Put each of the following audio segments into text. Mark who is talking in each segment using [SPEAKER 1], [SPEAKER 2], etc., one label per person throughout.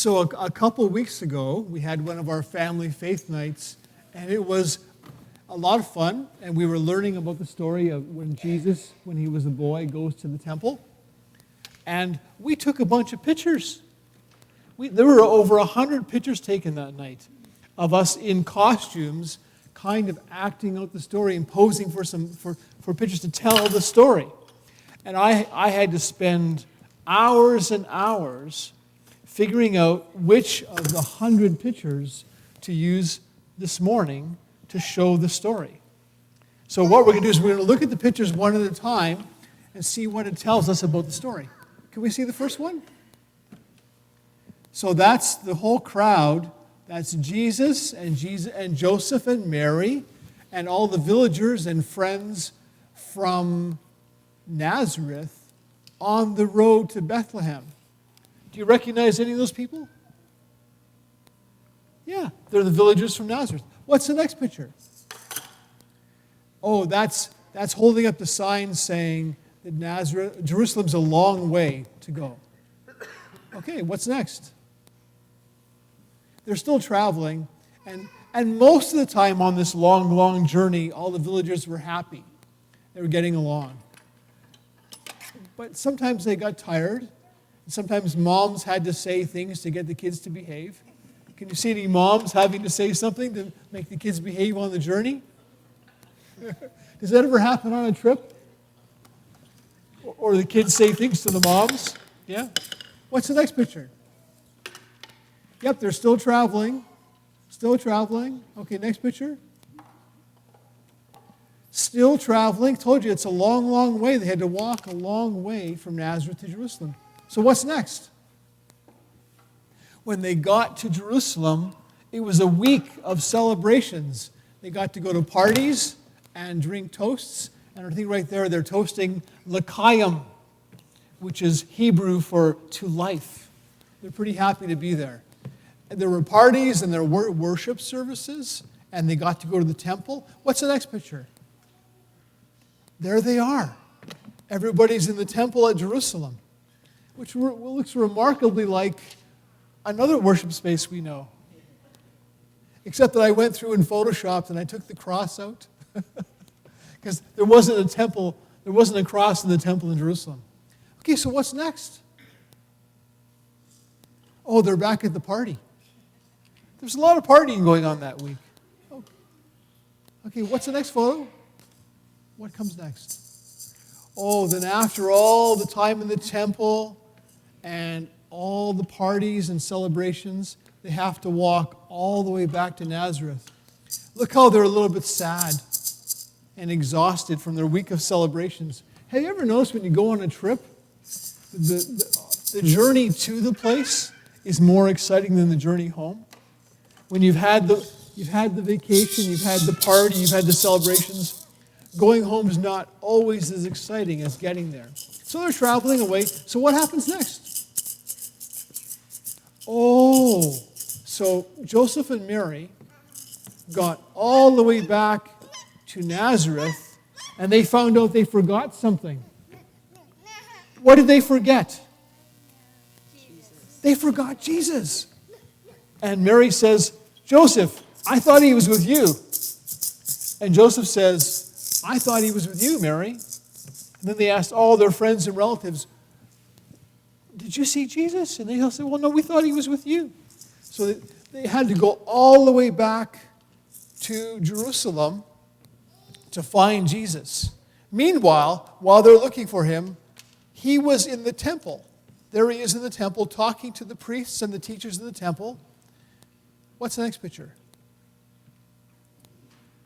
[SPEAKER 1] So a couple weeks ago, we had one of our family faith nights, and it was a lot of fun, and we were learning about the story of when Jesus, when he was a boy, goes to the temple. And we took a bunch of pictures. There were over 100 pictures taken that night of us in costumes, kind of acting out the story and posing for pictures to tell the story. And I had to spend hours and hours figuring out which of the 100 pictures to use this morning to show the story. So what we're going to do is we're going to look at the pictures one at a time and see what it tells us about the story. Can we see the first one? So that's the whole crowd. That's Jesus and Joseph and Mary and all the villagers and friends from Nazareth on the road to Bethlehem. Do you recognize any of those people? Yeah, they're the villagers from Nazareth. What's the next picture? Oh, that's holding up the sign saying that Jerusalem's a long way to go. Okay, what's next? They're still traveling, and most of the time on this long, long journey, all the villagers were happy. They were getting along. But sometimes they got tired. Sometimes moms had to say things to get the kids to behave. Can you see any moms having to say something to make the kids behave on the journey? Does that ever happen on a trip? Or the kids say things to the moms? Yeah? What's the next picture? Yep, they're still traveling. Still traveling. Okay, next picture. Still traveling. Told you it's a long, long way. They had to walk a long way from Nazareth to Jerusalem. So what's next? When they got to Jerusalem, it was a week of celebrations. They got to go to parties and drink toasts. And I think right there they're toasting l'chaim, which is Hebrew for to life. They're pretty happy to be there. And there were parties and there were worship services, and they got to go to the temple. What's the next picture? There they are. Everybody's in the temple at Jerusalem, which looks remarkably like another worship space we know. Except that I went through and photoshopped and I took the cross out. Because there wasn't a cross in the temple in Jerusalem. Okay, so what's next? Oh, they're back at the party. There's a lot of partying going on that week. Okay, what's the next photo? What comes next? Oh, then after all the time in the temple and all the parties and celebrations, they have to walk all the way back to Nazareth. Look how they're a little bit sad and exhausted from their week of celebrations. Have you ever noticed when you go on a trip, the journey to the place is more exciting than the journey home? When you've had the vacation, you've had the party, you've had the celebrations, going home is not always as exciting as getting there. So they're traveling away. So what happens next? Oh, so Joseph and Mary got all the way back to Nazareth, and they found out they forgot something. What did they forget? Jesus. They forgot Jesus. And Mary says, Joseph, I thought he was with you. And Joseph says, I thought he was with you, Mary. And then they asked all their friends and relatives, did you see Jesus? And they all said, well, no, we thought he was with you. So they had to go all the way back to Jerusalem to find Jesus. Meanwhile, while they're looking for him, he was in the temple. There he is in the temple talking to the priests and the teachers in the temple. What's the next picture?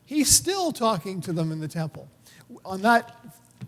[SPEAKER 1] He's still talking to them in the temple.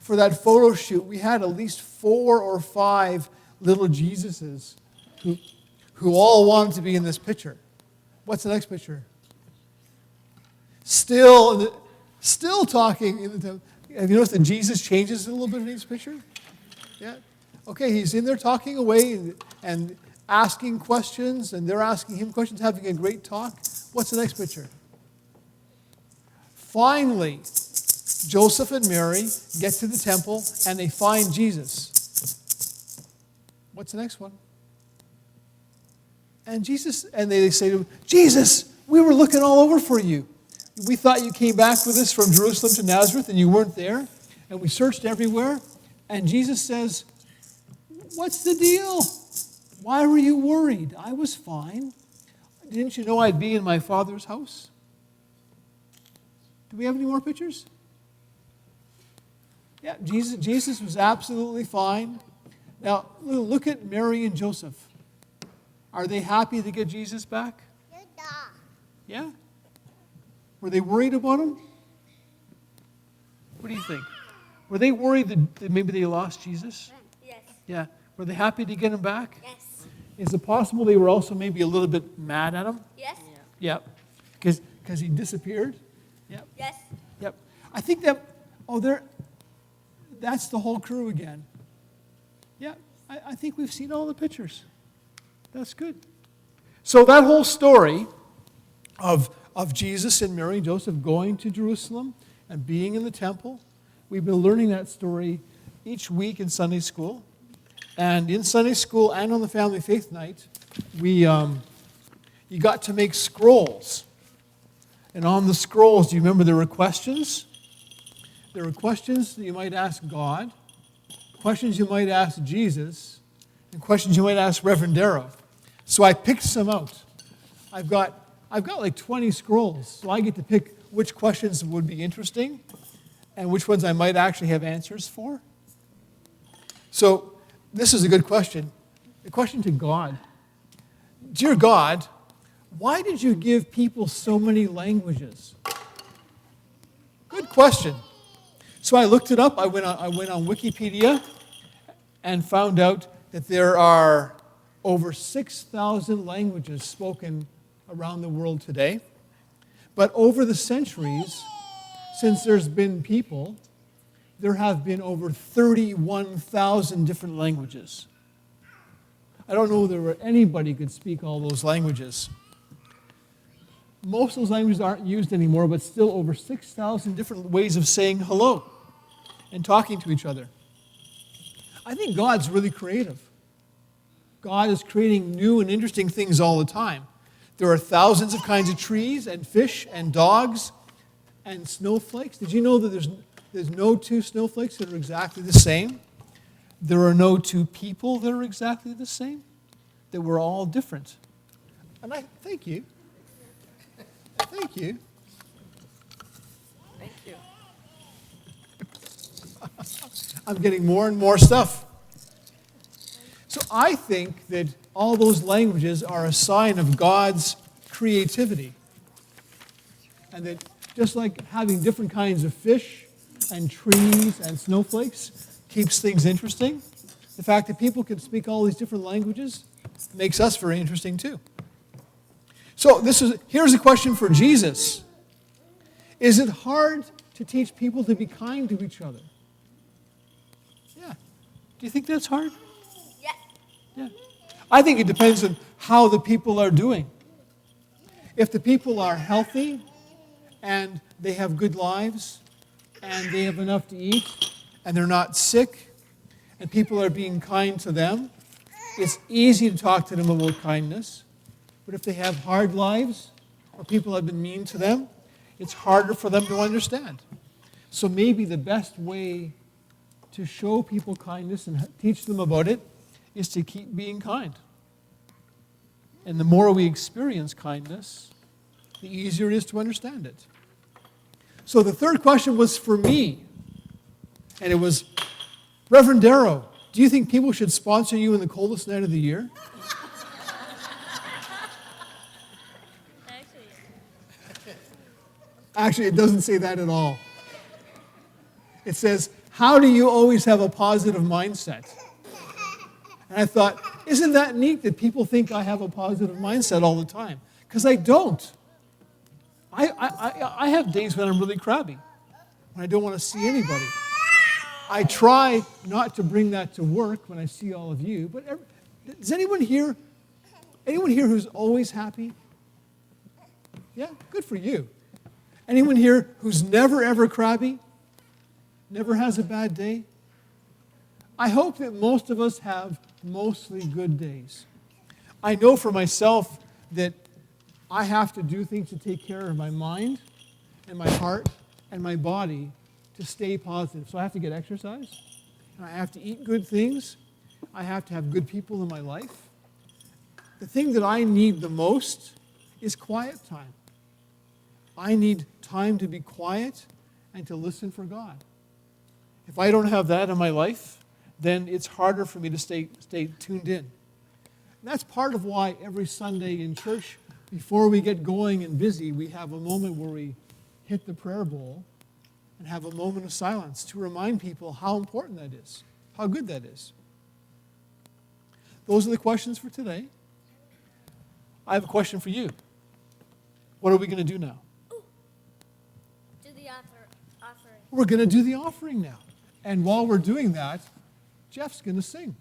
[SPEAKER 1] For that photo shoot, we had at least 4 or 5 little Jesuses who all wanted to be in this picture. What's the next picture? Still talking in the temple. Have you noticed that Jesus changes a little bit in each picture? Yeah. Okay, he's in there talking away and asking questions, and they're asking him questions, having a great talk. What's the next picture? Finally, Joseph and Mary get to the temple, and they find Jesus. What's the next one? And they say to him, Jesus, we were looking all over for you. We thought you came back with us from Jerusalem to Nazareth and you weren't there. And we searched everywhere. And Jesus says, what's the deal? Why were you worried? I was fine. Didn't you know I'd be in my Father's house? Do we have any more pictures? Yeah, Jesus was absolutely fine. Now, look at Mary and Joseph. Are they happy to get Jesus back? Yeah? Were they worried about him? What do you think? Were they worried that maybe they lost Jesus?
[SPEAKER 2] Yes.
[SPEAKER 1] Yeah. Were they happy to get him back?
[SPEAKER 2] Yes.
[SPEAKER 1] Is it possible they were also maybe a little bit mad at him?
[SPEAKER 2] Yes.
[SPEAKER 1] Yeah. Because he disappeared? Yep.
[SPEAKER 2] Yes.
[SPEAKER 1] Yep. I think that's the whole crew again. Yeah. I think we've seen all the pictures. That's good. So that whole story of Jesus and Mary and Joseph going to Jerusalem and being in the temple, we've been learning that story each week in Sunday school. And in Sunday school and on the Family Faith Night, you got to make scrolls. And on the scrolls, do you remember there were questions? There were questions that you might ask God, questions you might ask Jesus, and questions you might ask Reverend Darrow. So I picked some out. I've got like 20 scrolls, so I get to pick which questions would be interesting and which ones I might actually have answers for. So this is a good question. A question to God. Dear God, why did you give people so many languages? Good question. So I looked it up. I went on Wikipedia and found out that there are over 6,000 languages spoken around the world today. But over the centuries, since there's been people, there have been over 31,000 different languages. I don't know whether anybody could speak all those languages. Most of those languages aren't used anymore, but still over 6,000 different ways of saying hello and talking to each other. I think God's really creative. God is creating new and interesting things all the time. There are thousands of kinds of trees and fish and dogs and snowflakes. Did you know that there's no two snowflakes that are exactly the same? There are no two people that are exactly the same? That we're all different. And thank you. Thank you.
[SPEAKER 2] Thank you.
[SPEAKER 1] I'm getting more and more stuff. So I think that all those languages are a sign of God's creativity. And that just like having different kinds of fish and trees and snowflakes keeps things interesting, the fact that people can speak all these different languages makes us very interesting too. So here's a question for Jesus. Is it hard to teach people to be kind to each other? Yeah. Do you think that's hard?
[SPEAKER 2] Yes.
[SPEAKER 1] Yeah. I think it depends on how the people are doing. If the people are healthy and they have good lives and they have enough to eat and they're not sick and people are being kind to them, it's easy to talk to them about kindness. But if they have hard lives or people have been mean to them, it's harder for them to understand. So maybe the best way to show people kindness and teach them about it is to keep being kind. And the more we experience kindness, the easier it is to understand it. So the third question was for me. And it was, Reverend Darrow, do you think people should sponsor you in the coldest night of the year? Actually, it doesn't say that at all. It says, how do you always have a positive mindset? And I thought, isn't that neat that people think I have a positive mindset all the time? Because I don't. I have days when I'm really crabby, when I don't want to see anybody. I try not to bring that to work when I see all of you, but is anyone here who's always happy? Yeah, good for you. Anyone here who's never, ever crabby? Never has a bad day? I hope that most of us have mostly good days. I know for myself that I have to do things to take care of my mind and my heart and my body to stay positive. So I have to get exercise, and I have to eat good things. I have to have good people in my life. The thing that I need the most is quiet time. I need time to be quiet and to listen for God. If I don't have that in my life, then it's harder for me to stay tuned in. And that's part of why every Sunday in church, before we get going and busy, we have a moment where we hit the prayer bowl and have a moment of silence to remind people how important that is, how good that is. Those are the questions for today. I have a question for you. What are we going to do now?
[SPEAKER 2] Do the offering.
[SPEAKER 1] We're going to do the offering now. And while we're doing that, Jeff's going to sing.